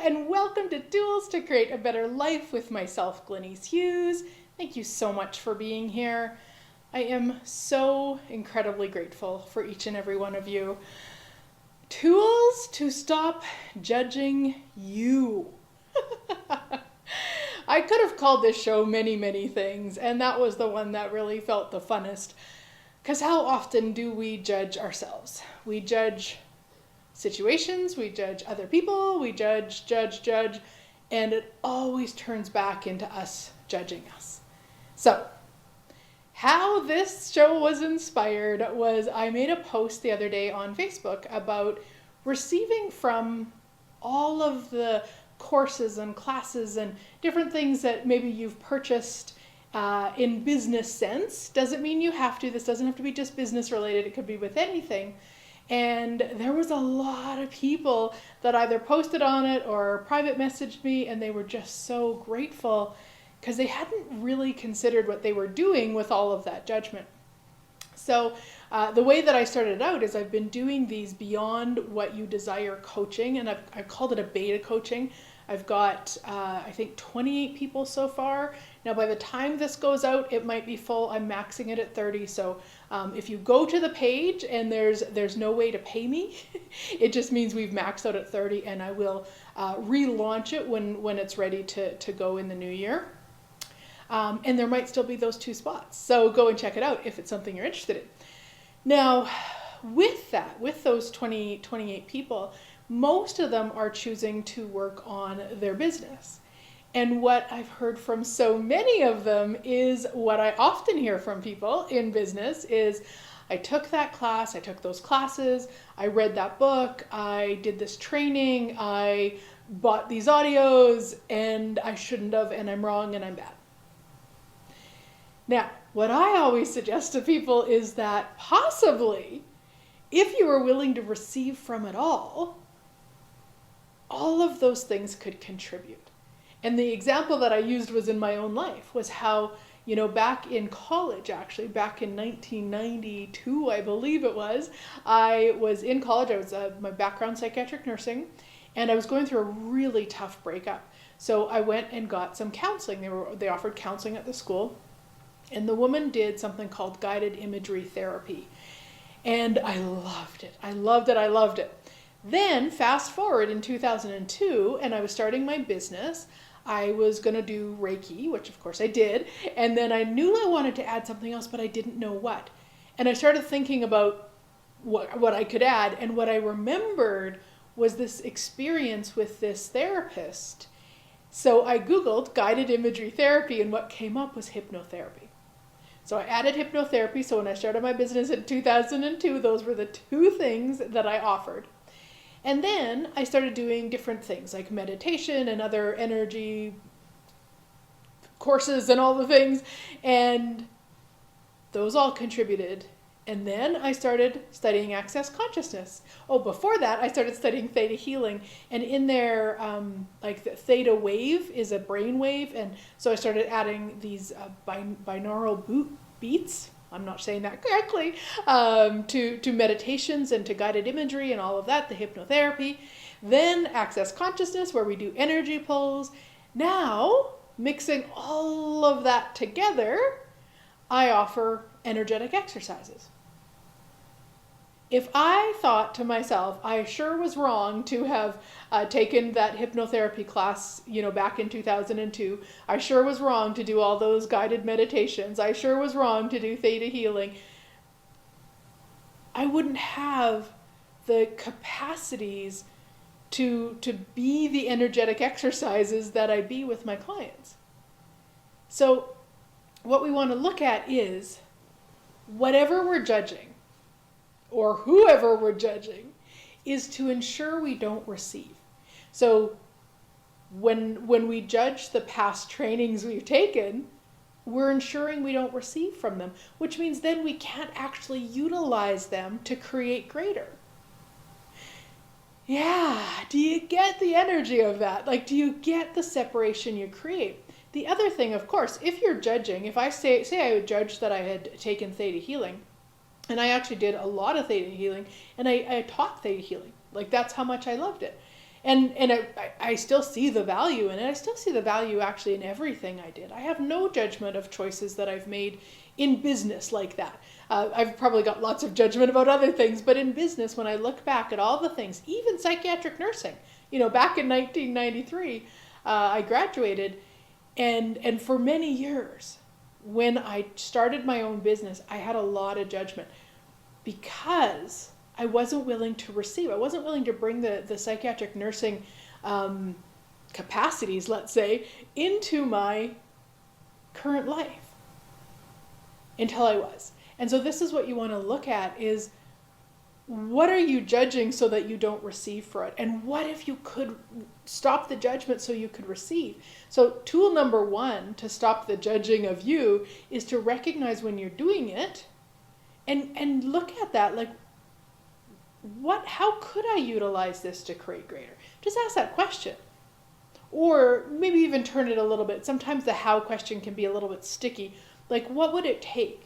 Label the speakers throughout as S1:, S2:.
S1: and welcome to Tools to Create a Better Life with myself, Glenyce Hughes. Thank you so much for being here. I am so incredibly grateful for each and every one of you. Tools to stop judging you. I could have called this show many things, and that was the one that really felt the funnest. Because how often do we judge ourselves? We judge situations, we judge other people, we judge, and it always turns back into us judging us. So, how this show was inspired was I made a post the other day on Facebook about receiving from all of the courses and classes and different things that maybe you've purchased in business sense. Doesn't mean you have to. This doesn't have to be just business related. It could be with anything. And there was a lot of people that either posted on it or private messaged me, and they were just so grateful because they hadn't really considered what they were doing with all of that judgment. So the way that I started out is I've been doing these Beyond What You Desire coaching, and I've called it a beta coaching. I've got, I think, 28 people so far. Now, by the time this goes out, it might be full. I'm maxing it at 30. So if you go to the page and there's no way to pay me, it just means we've maxed out at 30, and I will relaunch it when it's ready to go in the new year. And there might still be those 2 spots. So go and check it out if it's something you're interested in. Now, with those 28 people, most of them are choosing to work on their business. And what I've heard from so many of them is what I often hear from people in business is, I took that class, I took those classes, I read that book, I did this training, I bought these audios, and I shouldn't have, and I'm wrong, and I'm bad. Now, what I always suggest to people is that possibly, if you were willing to receive from it all of those things could contribute. And the example that I used was in my own life, was how, back in college, actually, back in 1992, I believe it was, I was in college. I was my background psychiatric nursing, and I was going through a really tough breakup. So I went and got some counseling. They offered counseling at the school, and the woman did something called guided imagery therapy. And I loved it. I loved it. Then fast forward in 2002, and I was starting my business. I was going to do Reiki, which of course I did. And then I knew I wanted to add something else, but I didn't know what. And I started thinking about what I could add. And what I remembered was this experience with this therapist. So I Googled guided imagery therapy, and what came up was hypnotherapy. So I added hypnotherapy. So when I started my business in 2002, those were the 2 things that I offered. And then I started doing different things like meditation and other energy courses and all the things. And those all contributed. And then I started studying access consciousness. Oh, before that, I started studying theta healing. And in there, like the theta wave is a brain wave. And so I started adding these binaural beats. I'm not saying that correctly, to meditations and to guided imagery and all of that, the hypnotherapy. Then access consciousness, where we do energy pulls. Now, mixing all of that together, I offer energetic exercises. If I thought to myself, I sure was wrong to have taken that hypnotherapy class, back in 2002. I sure was wrong to do all those guided meditations. I sure was wrong to do theta healing. I wouldn't have the capacities to be the energetic exercises that I be with my clients. So what we want to look at is whatever we're judging, or whoever we're judging, is to ensure we don't receive. So when we judge the past trainings we've taken, we're ensuring we don't receive from them, which means then we can't actually utilize them to create greater. Yeah, do you get the energy of that? Like, do you get the separation you create? The other thing, of course, if you're judging, if I say I would judge that I had taken theta healing, and I actually did a lot of theta healing, and I taught theta healing. Like, that's how much I loved it. And I still see the value in it. I still see the value actually in everything I did. I have no judgment of choices that I've made in business like that. I've probably got lots of judgment about other things, but in business, when I look back at all the things, even psychiatric nursing, back in 1993, I graduated, and for many years, when I started my own business, I had a lot of judgment because I wasn't willing to receive. I wasn't willing to bring the psychiatric nursing capacities, let's say, into my current life until I was. And so this is what you want to look at is, what are you judging so that you don't receive for it? And what if you could stop the judgment so you could receive? So tool number 1 to stop the judging of you is to recognize when you're doing it and look at that like, how could I utilize this to create greater? Just ask that question. Or maybe even turn it a little bit. Sometimes the how question can be a little bit sticky. Like, what would it take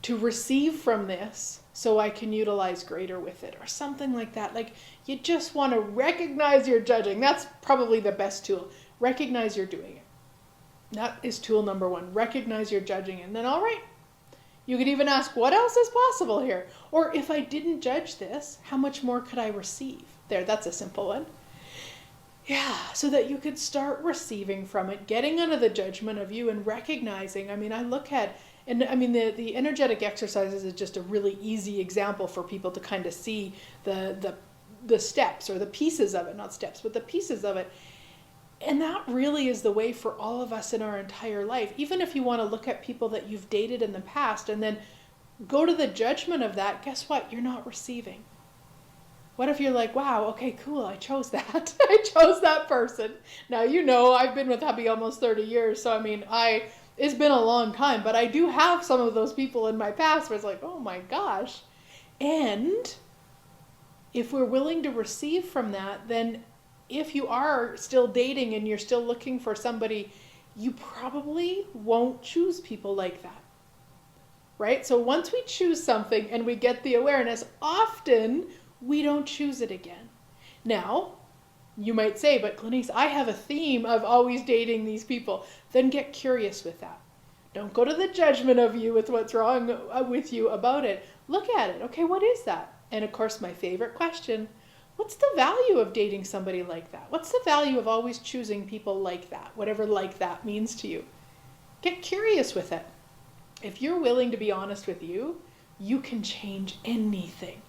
S1: to receive from this so I can utilize greater with it, or something like that? Like, you just want to recognize you're judging. That's probably the best tool. Recognize you're doing it. That is tool number 1. Recognize you're judging. And then, all right, you could even ask, what else is possible here? Or if I didn't judge this, how much more could I receive? There, that's a simple one. Yeah, so that you could start receiving from it, getting out of the judgment of you and recognizing. I mean, I look at, and I mean, the energetic exercises is just a really easy example for people to kind of see the steps, or the pieces of it, not steps, but the pieces of it. And that really is the way for all of us in our entire life. Even if you want to look at people that you've dated in the past and then go to the judgment of that, guess what? You're not receiving. What if you're like, wow, okay, cool, I chose that. I chose that person. Now, I've been with hubby almost 30 years, so I mean, it's been a long time, but I do have some of those people in my past where it's like, oh my gosh. And if we're willing to receive from that, then if you are still dating and you're still looking for somebody, you probably won't choose people like that, right? So once we choose something and we get the awareness, often we don't choose it again. Now, you might say, but Glenyce, I have a theme of always dating these people. Then get curious with that. Don't go to the judgment of you with what's wrong with you about it. Look at it. Okay, what is that? And of course, my favorite question, what's the value of dating somebody like that? What's the value of always choosing people like that? Whatever like that means to you. Get curious with it. If you're willing to be honest with you, you can change anything.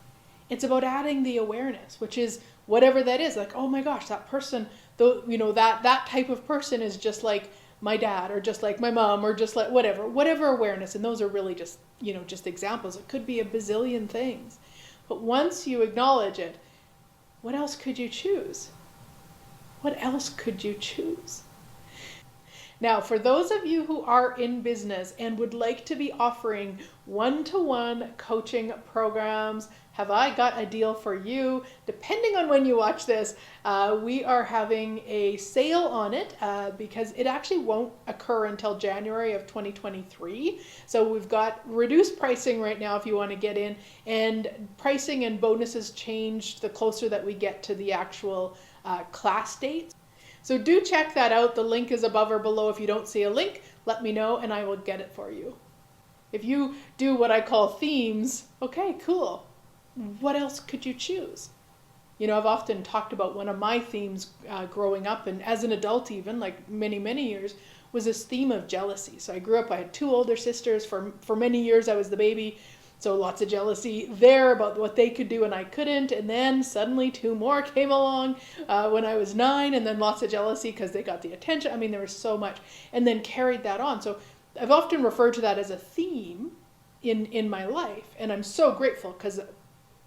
S1: It's about adding the awareness, which is whatever that is. Like, oh my gosh, that person, that type of person is just like my dad, or just like my mom, or just like whatever awareness. And those are really just, just examples. It could be a bazillion things. But once you acknowledge it, what else could you choose? What else could you choose? Now, for those of you who are in business and would like to be offering one-to-one coaching programs, have I got a deal for you? Depending on when you watch this, we are having a sale on it because it actually won't occur until January of 2023. So we've got reduced pricing right now if you want to get in, and pricing and bonuses change the closer that we get to the actual class date. So do check that out. The link is above or below. If you don't see a link, let me know and I will get it for you. If you do what I call themes, okay, cool. What else could you choose? I've often talked about one of my themes growing up, and as an adult even, like many, many years, was this theme of jealousy. So I grew up, I had 2 older sisters. For many years I was the baby. So lots of jealousy there about what they could do and I couldn't. And then suddenly 2 more came along when I was 9, and then lots of jealousy because they got the attention. I mean, there was so much, and then carried that on. So I've often referred to that as a theme in my life. And I'm so grateful because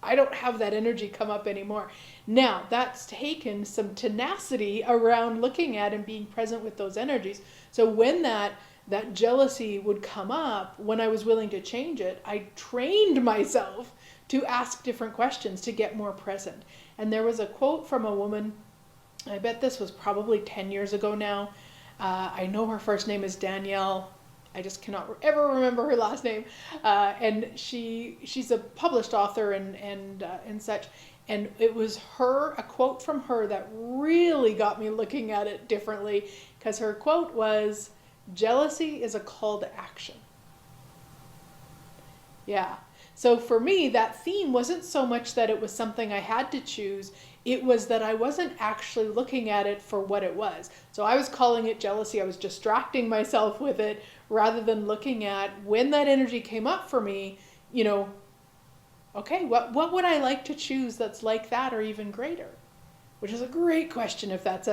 S1: I don't have that energy come up anymore. Now, that's taken some tenacity around looking at and being present with those energies. So when that jealousy would come up, when I was willing to change it, I trained myself to ask different questions to get more present. And there was a quote from a woman, I bet this was probably 10 years ago now. I know her first name is Danielle. I just cannot ever remember her last name. And she's a published author and such. And it was a quote from her that really got me looking at it differently, because her quote was, "Jealousy is a call to action." Yeah. So for me, that theme wasn't so much that it was something I had to choose, it was that I wasn't actually looking at it for what it was. So I was calling it jealousy, I was distracting myself with it, rather than looking at when that energy came up for me, okay, what would I like to choose that's like that or even greater? Which is a great question if that's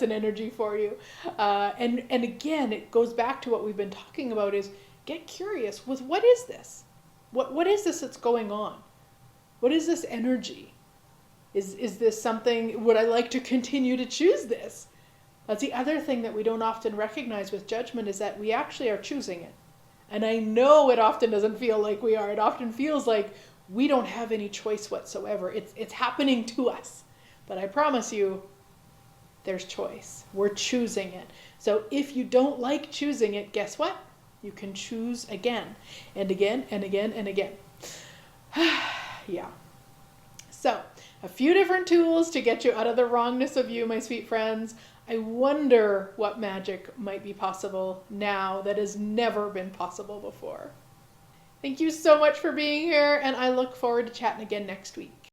S1: an energy for you. And again, it goes back to what we've been talking about, is get curious with what is this? What is this that's going on? What is this energy? Is this something, would I like to continue to choose this? That's the other thing that we don't often recognize with judgment, is that we actually are choosing it. And I know it often doesn't feel like we are. It often feels like we don't have any choice whatsoever. It's happening to us. But I promise you, there's choice. We're choosing it. So if you don't like choosing it, guess what? You can choose again and again and again and again. Yeah. So a few different tools to get you out of the wrongness of you, my sweet friends. I wonder what magic might be possible now that has never been possible before. Thank you so much for being here, and I look forward to chatting again next week.